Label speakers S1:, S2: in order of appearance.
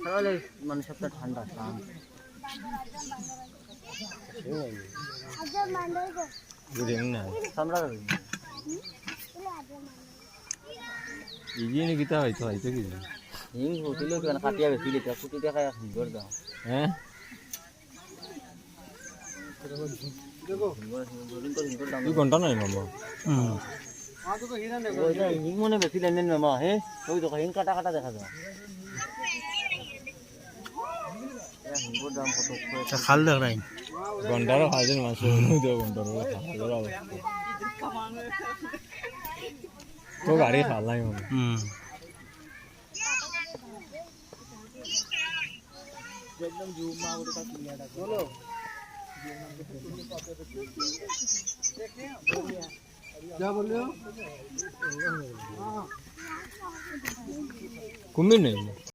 S1: তাহলে মানে সবটা ঠান্ডা শান্ত সামরা
S2: ইজিয়ে কিতা হইতো হইতো কি
S1: হিং হোটেলে কেন কাটিয়া বেশি লিটা কুটি দেখায় সুন্দর দাও
S2: হ্যাঁ তুই ঘন্টা নাই মামা
S1: ওইটা হিং মনে বেশি লেনদেন মামা হ্যাঁ ওই দেখো হিং কাটা কাটা দেখা যায় হিঙ্গর দাম কত
S3: খাল দেখ রাই
S2: ঘন্টারও হাজার মাস ঘন্টারও হাজার অবস্থা তো গাড়ি খালাই মনে
S1: একদম জুম মা ওটা ক্লিয়ারটা বলো क्या बोल रहे हो
S2: कुम्भी नहीं